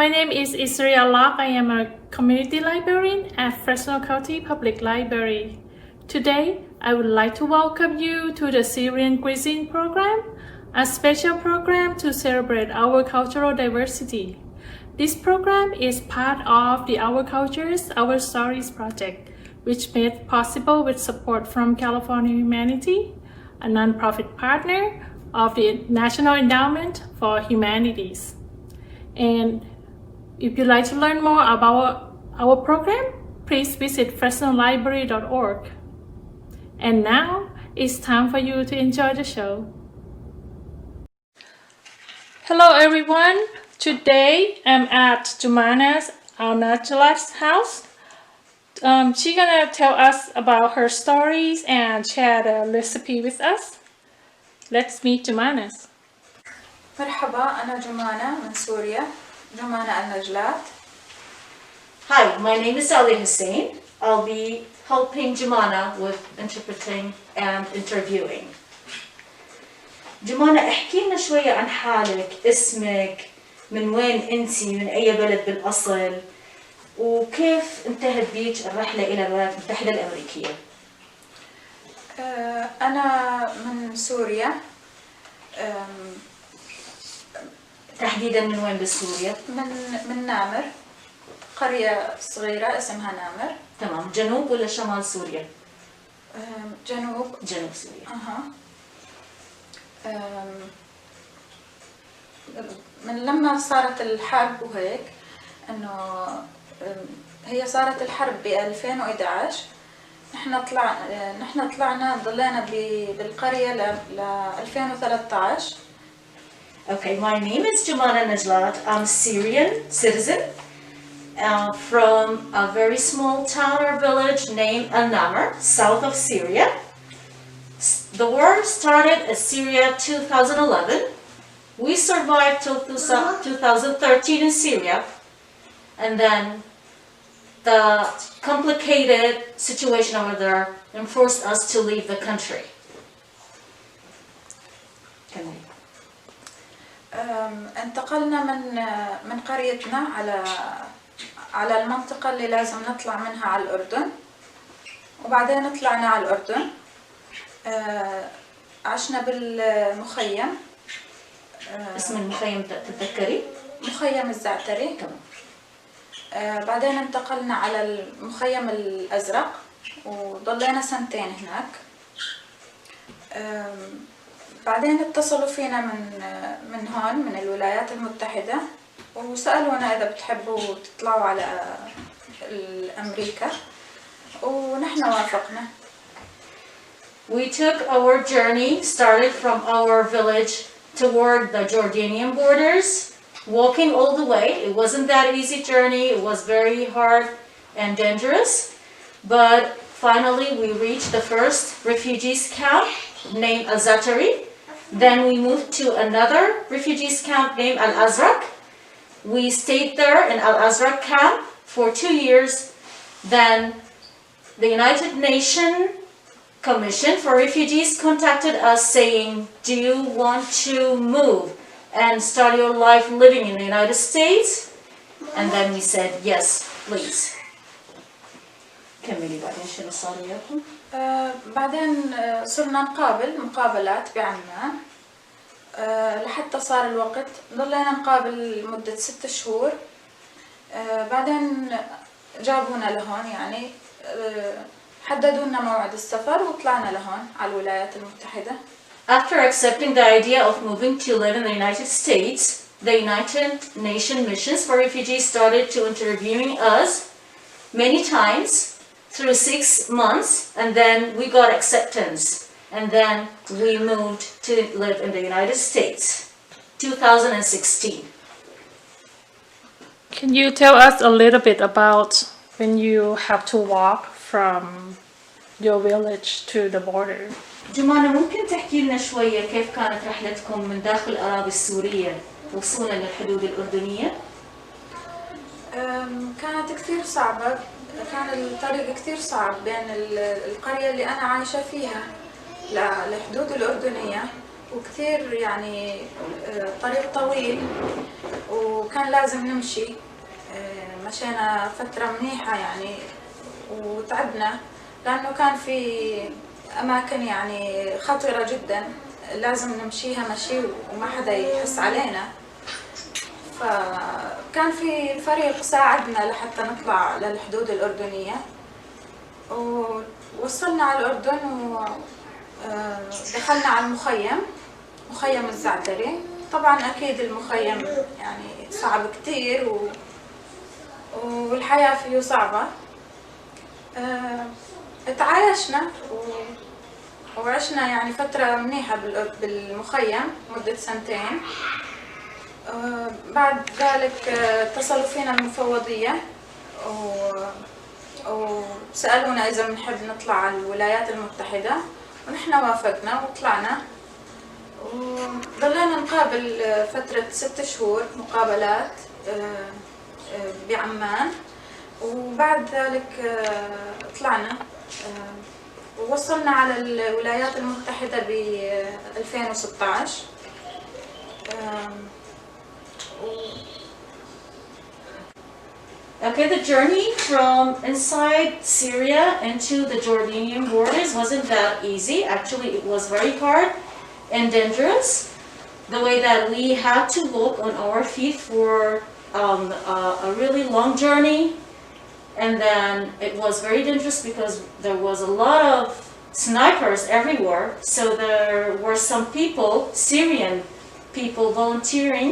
My name is Syrian. I am a community librarian at Fresno County Public Library. Today, I would like to welcome you to the Syrian Cuisine Program, a special program to celebrate our cultural diversity. This program is part of the Our Cultures, Our Stories project, which made possible with support from California Humanities, a nonprofit partner of the National Endowment for Humanities. And if you'd like to learn more about our program, please visit fresnolibrary.org. And now, it's time for you to enjoy the show. Hello everyone, today I'm at Jumana Alnajlat's house. She's gonna tell us about her stories and share the recipe with us. Let's meet Jumana. مرحبا أنا جمانة من سوريا جمانة النجلات. Hi, my name is Ali Hussein. I'll be helping Jumana with interpreting and interviewing. جمانة احكي لنا شوية عن حالك، اسمك، من وين انتي، من أي بلد بالأصل، وكيف انتهت بيك الرحلة إلى الولايات المتحدة الأمريكية؟ أنا من سوريا. تحديداً من وين بسوريا؟ من نامر، قرية صغيرة اسمها نامر. تمام، جنوب ولا شمال سوريا؟ جنوب سوريا. من لما صارت الحرب وهيك إنه هي صارت الحرب ب 2011. نحن طلعنا ضلينا بالقرية ل 2013. Okay, my name is Jumana Alnajlat. I'm a Syrian citizen from a very small town or village named Al-Namr, south of Syria. The war started in Syria 2011. We survived till 2013 in Syria, and then the complicated situation over there forced us to leave the country. انتقلنا من قريتنا على المنطقة اللي لازم نطلع منها على الأردن، وبعدين طلعنا على الأردن. عشنا بالمخيم. اسم المخيم تتذكري؟ مخيم الزعتري. بعدين انتقلنا على المخيم الأزرق وضلينا سنتين هناك. بعدين اتصلوا فينا من هون من الولايات المتحدة وسألونا إذا بتحبوا تطلعوا على أمريكا، ونحن وافقنا. We took our journey, started from our village toward the Jordanian borders, walking all the way. It wasn't that easy journey. It was very hard and dangerous, but finally we reached the first refugees camp named Al-Zatari. Then we moved to another refugees camp named Al-Azraq. We stayed there in Al-Azraq camp for 2 years. Then the United Nations Commission for Refugees contacted us saying, do you want to move and start your life living in the United States? And then we said, yes, please. كملي بعدين شنو صار وياكم؟ بعدين صرنا نقابل مقابلات بعمان لحتى صار الوقت. ضلينا نقابل مدة 6 شهور. بعدين جابونا لهون، يعني حددوا لنا موعد السفر وطلعنا لهون على الولايات المتحدة. After accepting the idea of moving to live in the United States, the United Nations Missions for Refugees started to interviewing us many times through 6 months, and then we got acceptance, and then we moved to live in the United States, 2016. Can you tell us a little bit about when you have to walk from your village to the border? جمانة، ممكن تحكي لنا شوية كيف كانت رحلتكم من داخل الأراضي السورية وصولا للحدود الأردنية؟ كانت كثير صعبة. كان الطريق كثير صعب بين القرية اللي أنا عايشة فيها لحدود الأردنية. وكثير يعني طريق طويل وكان لازم نمشي. مشينا فترة منيحة يعني وتعبنا لأنه كان في أماكن يعني خطرة جدا لازم نمشيها مشي وما حدا يحس علينا. فكان في فريق ساعدنا لحتى نطلع للحدود الأردنية ووصلنا على الأردن ودخلنا على مخيم الزعتري. طبعا أكيد المخيم يعني صعب كتير والحياة فيه صعبة. تعايشنا وعشنا يعني فترة منيحة بالمخيم مدة 2 سنين. بعد ذلك اتصلوا فينا المفوضية وسألونا إذا بنحب نطلع على الولايات المتحدة ونحن وافقنا وطلعنا وظلينا نقابل فترة 6 شهور مقابلات بعمان. وبعد ذلك طلعنا ووصلنا على الولايات المتحدة ب 2016. Okay, the journey from inside Syria into the Jordanian borders wasn't that easy. Actually, it was very hard and dangerous. The way that we had to walk on our feet for a really long journey. And then it was very dangerous because there was a lot of snipers everywhere. So there were some people, Syrian people, volunteering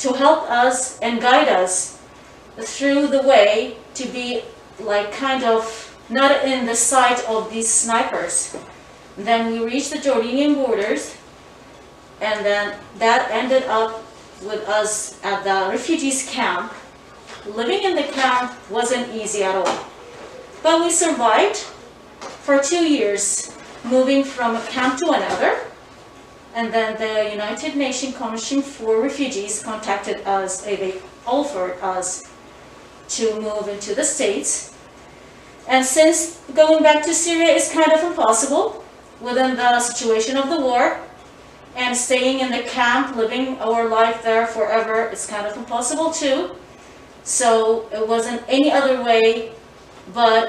to help us and guide us through the way to be like kind of not in the sight of these snipers. Then we reached the Jordanian borders, and then that ended up with us at the refugees camp. Living in the camp wasn't easy at all, but we survived for 2 years, moving from a camp to another. And then the United Nations Commission for Refugees contacted us, they offered us to move into the States. And since going back to Syria is kind of impossible within the situation of the war, and staying in the camp, living our life there forever, it's kind of impossible too. So it wasn't any other way but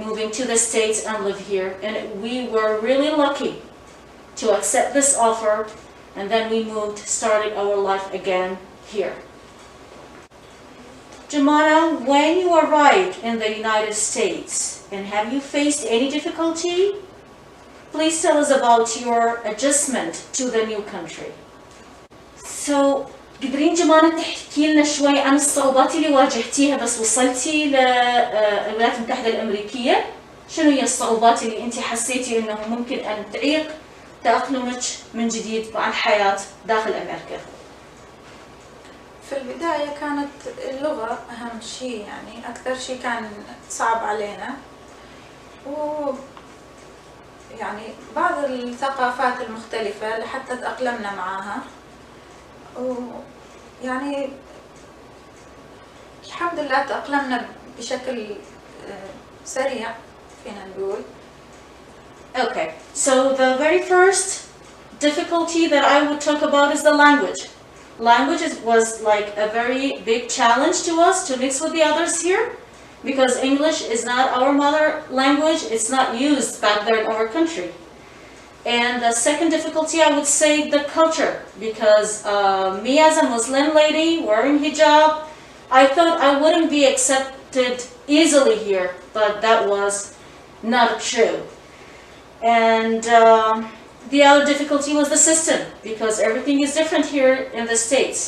moving to the States and live here. And we were really lucky to accept this offer, and then we moved, starting our life again here. Jumana, when you arrived in the United States, and have you faced any difficulty? Please tell us about your adjustment to the new country. So, قدرين جمانة تحكي لنا شوي عن الصعوبات اللي واجهتيها بس وصلتي للولايات المتحدة الأمريكية؟ شنو هي الصعوبات اللي أنت حسيتي إنه ممكن أن تعيق تأقلمك من جديد مع الحياة داخل أمريكا؟ في البداية كانت اللغة أهم شيء، يعني أكثر شيء كان صعب علينا، يعني بعض الثقافات المختلفة لحتى تأقلمنا معها، ويعني الحمد لله تأقلمنا بشكل سريع فينا نقول. Okay, so the very first difficulty that I would talk about is the language. Language was like a very big challenge to us to mix with the others here, because English is not our mother language, it's not used back there in our country. And the second difficulty, I would say, the culture, because me as a Muslim lady wearing hijab, I thought I wouldn't be accepted easily here, but that was not true. And the other difficulty was the system, because everything is different here in the States.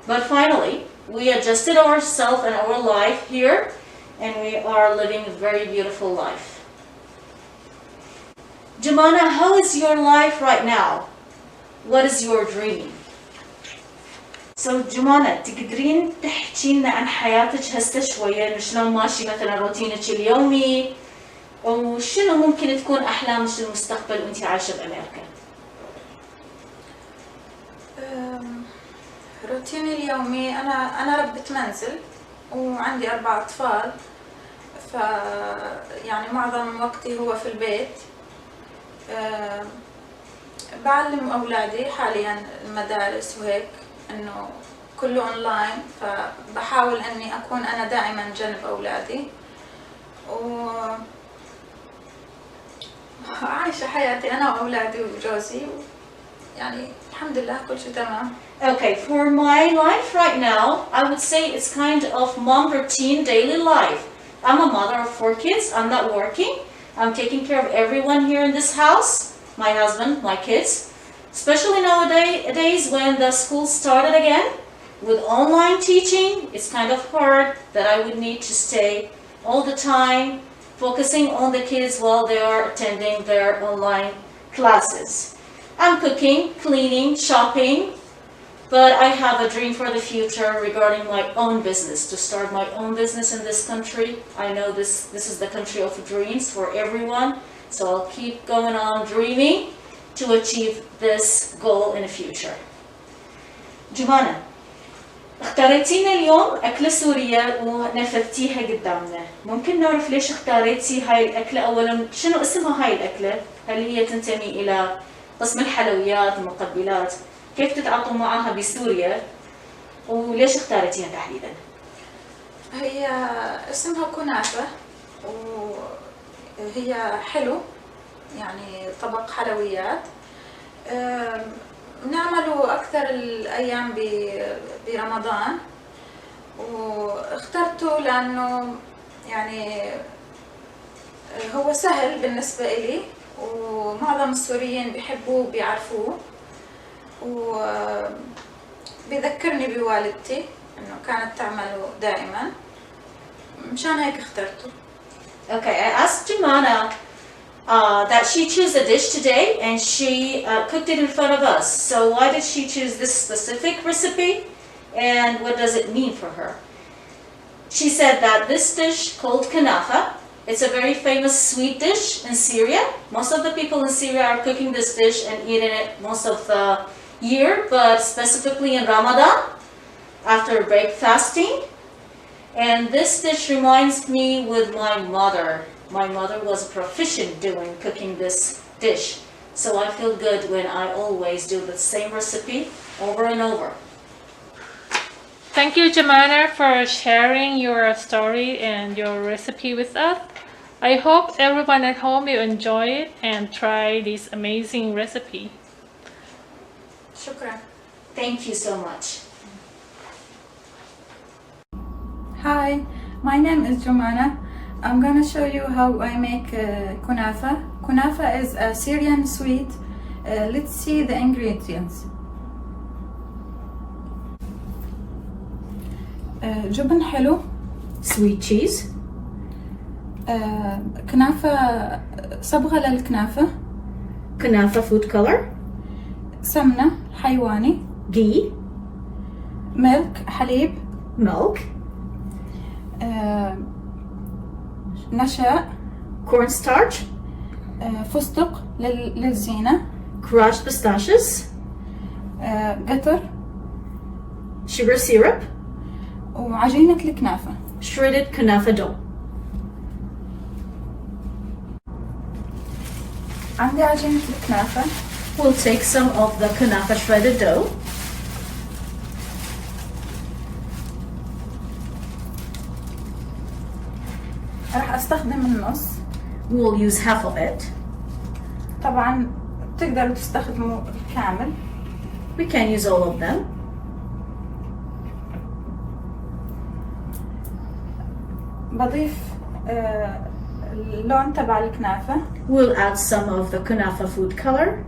But finally, we adjusted ourselves and our life here, and we are living a very beautiful life. Jumana, how is your life right now? What is your dream? So Jumana, تقدرين تحكي لنا عن حياتك هسه شوية، شلون ماشي مثلا روتينك اليومي، وشنو ممكن تكون أحلامك للمستقبل وأنت عايشة بأمريكا؟ روتيني اليومي أنا ربة منزل وعندي 4 أطفال، يعني معظم وقتي هو في البيت. بعلم أولادي حاليا المدارس وهيك إنه كله أونلاين، فبحاول إني أكون أنا دائما جنب أولادي وعايشة حياتي أنا وأولادي وجوزي، يعني الحمد لله كل شيء تمام. Okay, for my life right now, I would say it's kind of mom routine daily life. I'm a mother of 4 kids. I'm not working. I'm taking care of everyone here in this house, my husband, my kids. Especially nowadays when the school started again with online teaching, it's kind of hard that I would need to stay all the time focusing on the kids while they are attending their online classes. I'm cooking, cleaning, shopping, but I have a dream for the future regarding my own business, to start my own business in this country. I know this is the country of dreams for everyone, so I'll keep going on dreaming to achieve this goal in the future. Jumana, اختاريتينا اليوم أكلة سورية ونفذتيها قدامنا. ممكن نعرف ليش اختاريتي هاي الأكلة؟ أولاً شنو اسمها هاي الأكلة؟ هل هي تنتمي إلى قسم الحلويات المقبلات؟ كيف تتعاطوا معها بسوريا؟ وليش اختاريتيها تحديداً؟ هي اسمها كنافة وهي حلو، يعني طبق حلويات بنعمله أكثر الأيام برمضان، واخترته لأنه يعني هو سهل بالنسبة إلي ومعظم السوريين بيحبوه وبيعرفوه، وبيذكرني بوالدتي إنه كانت تعمله دائما، مشان هيك اخترته. Okay, I asked Jumana that she chose a dish today and she cooked it in front of us. So why did she choose this specific recipe and what does it mean for her? She said that this dish called Knafeh, it's a very famous sweet dish in Syria. Most of the people in Syria are cooking this dish and eating it most of the year, but specifically in Ramadan after break fasting. And this dish reminds me with my mother. My mother was proficient doing cooking this dish. So I feel good when I always do the same recipe over and over. Thank you, Jumana, for sharing your story and your recipe with us. I hope everyone at home will enjoy it and try this amazing recipe. شكرا. Thank you so much. Hi, my name is Jumana. I'm gonna show you how I make kunafa. Kunafa is a Syrian sweet. Let's see the ingredients. جبن حلو. Sweet cheese. كنافة صبغة للكنافة. Knafeh food color. سمنة حيواني. Ghee. ملك حليب. Milk. نشاء. Cornstarch. فستق للزينة. Crushed pistachios. قطر. Sugar syrup. وعجينة الكنافة. Shredded Knafeh dough. عندي عجينة الكنافة. We'll take some of the Knafeh shredded dough. راح استخدم النص. We'll use half of it. طبعا تقدروا تستخدموا الكامل. We can use all of them. بضيف اللون تبع الكنافة. We'll add some of the Knafeh food color.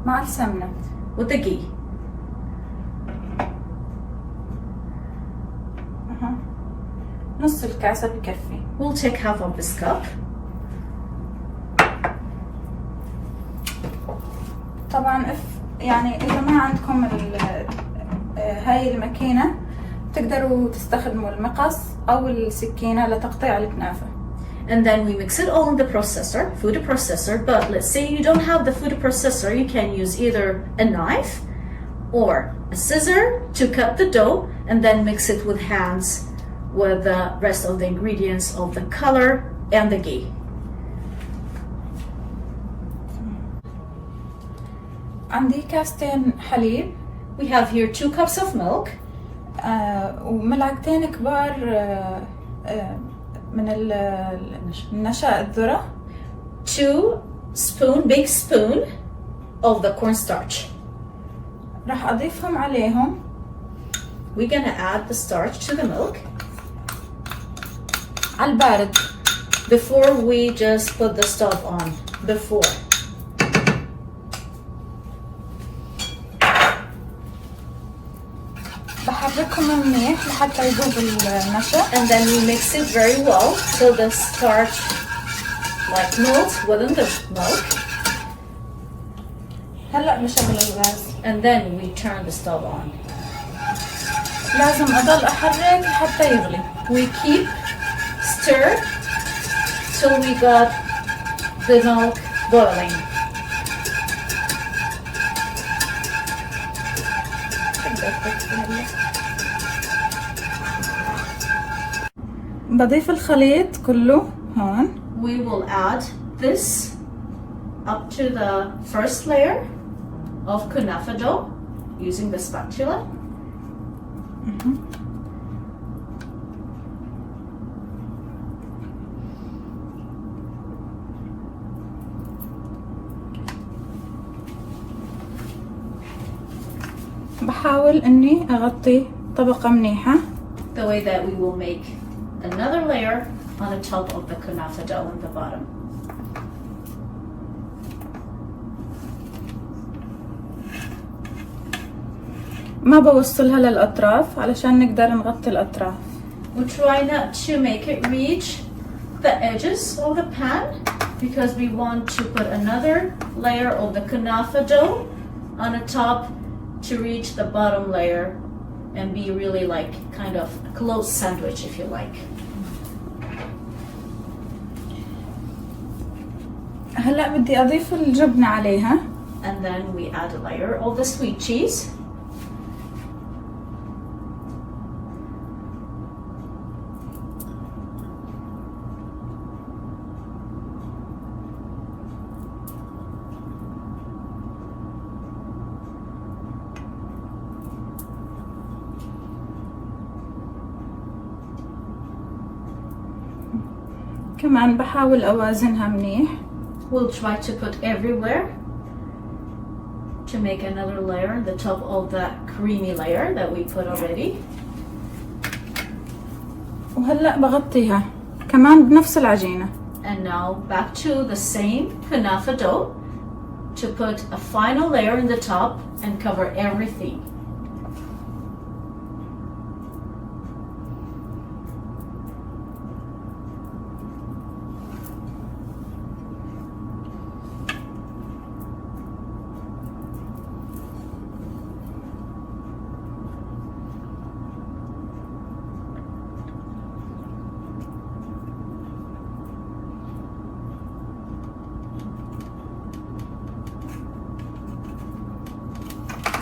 مع السمنة. With the ghee. نص الكاسة بكفي. We'll take half of this cup. طبعا يعني إذا ما عندكم هاي الماكينة تقدروا تستخدموا المقص أو السكينة لتقطيع الكنافة. And then we mix it all in the processor, food processor. But let's say you don't have the food processor, you can use either a knife or a scissor to cut the dough and then mix it with hands with the rest of the ingredients of the color and the ghee. عندي كاستين حليب. We have here 2 cups of milk. وملعقتين كبار من النشا الذرة. 2 big spoon of the cornstarch. راح أضيفهم عليهم. We're gonna add the starch to the milk على البارد. before we just put the stove on. Before. بحركهم منيح لحتى يذوب النشا. And then we mix it very well so the starch like melts within the milk. هلا بشغل الغاز. And then we turn the stove on. لازم أضل أحرك حتى يغلي. We keep stir till we got the milk boiling. بضيف الخليط كله هون. We will add this up to the first layer of Knafeh dough using the spatula. بحاول إني أغطي طبقة منيحة. The way that we will make another layer on the top of the Knafeh dough on the bottom. ما بوصلها للأطراف علشان نقدر نغطي الأطراف. We try not to make it reach the edges of the pan because we want to put another layer of the Knafeh dough on the top to reach the bottom layer and be really like kind of a close sandwich if you like. هلا بدي أضيف الجبنة عليها. And then we add a layer of the sweet cheese. كمان بحاول أوازنها منيح. We'll try to put everywhere to make another layer on the top of that creamy layer that we put already. وهلأ بغطيها كمان بنفس العجينة. And now back to the same Knafeh dough to put a final layer in the top and cover everything.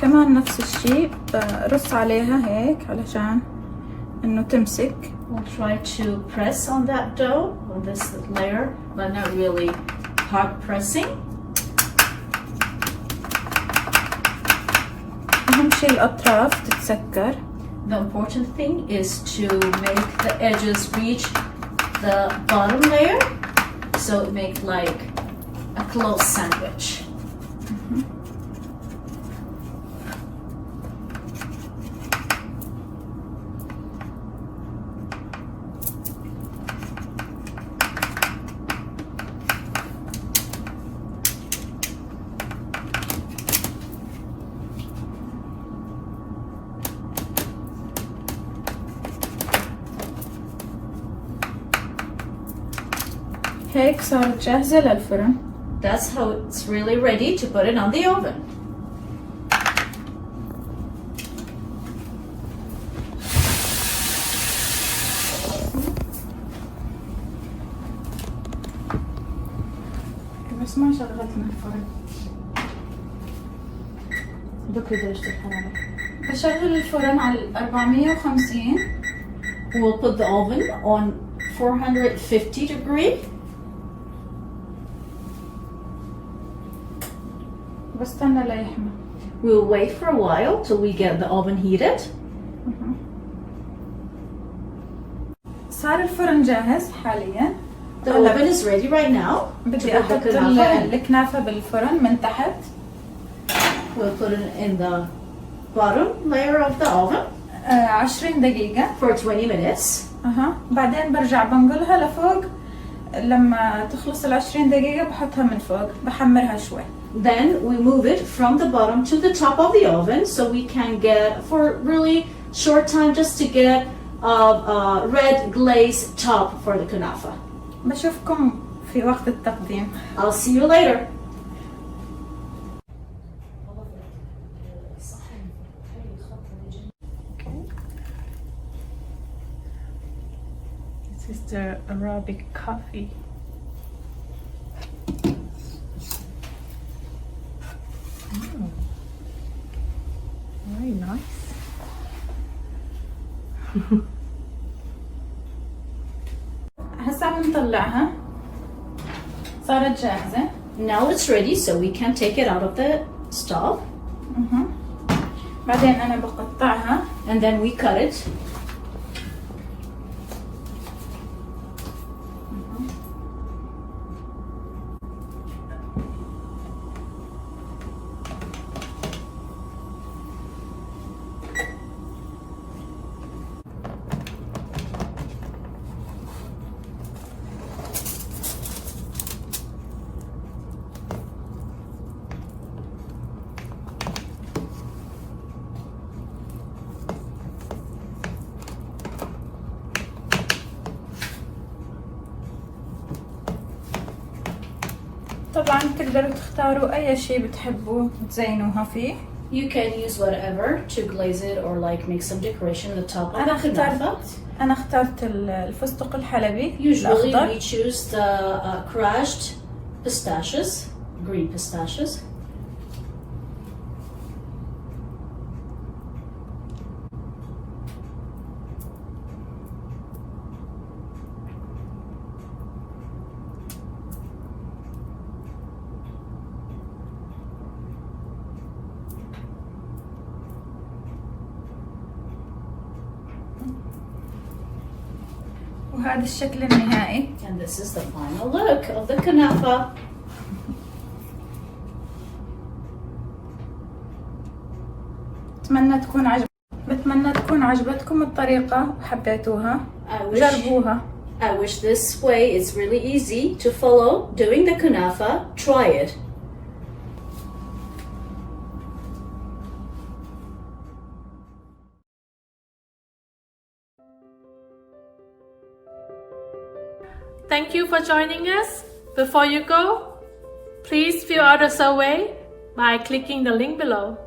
كمان نفس الشيء برص عليها هيك علشان إنه تمسك. We'll try to press on that dough, on this layer, but not really hard pressing. أهم شيء الأطراف تتسكر. The important thing is to make the edges reach the bottom layer, so it makes like a close sandwich. هيك صارت جاهزة للفرن. That's how it's really ready to put it on the oven. بس ما شغلتنا الفرن. بكري درجة الحرارة. بشغل الفرن على 450. We'll put the oven on 450 degree. بستنى ليحمى. We'll wait for a while till we get the oven heated. صار الفرن جاهز حاليا. The oven is ready right now. بدي احط الكنافة بالفرن من تحت. We'll put it in the bottom layer of the oven 20 دقيقة. for 20 minutes. بعدين برجع بنقلها لفوق. لما تخلص 20 دقيقة بحطها من فوق، بحمرها شوي. Then we move it from the bottom to the top of the oven so we can get, for really short time, just to get a red glaze top for the kunafa. بشوفكم في وقت التقديم. I'll see you later. This is the Arabic coffee. Very nice. هسا بنطلعها. صارت جاهزة. Now it's ready so we can take it out of the stove. بعدين أنا بقطعها. And then we cut it. طبعا تقدروا تختاروا أي شيء بتحبوا تزينوها فيه. You can use whatever to glaze it or like make some decoration on the top of the kunafa. أنا اخترت الفستق الحلبي. Usually الأخضر. we choose the crushed pistachios, green pistachios. وهذا الشكل النهائي. And this is the final look of the kunafa. بتمنى تكون عجبتكم الطريقة وحبيتوها. جربوها. I wish this way it's really easy to follow doing the kunafa. Try it. Thank you for joining us. Before you go, please fill out a survey by clicking the link below.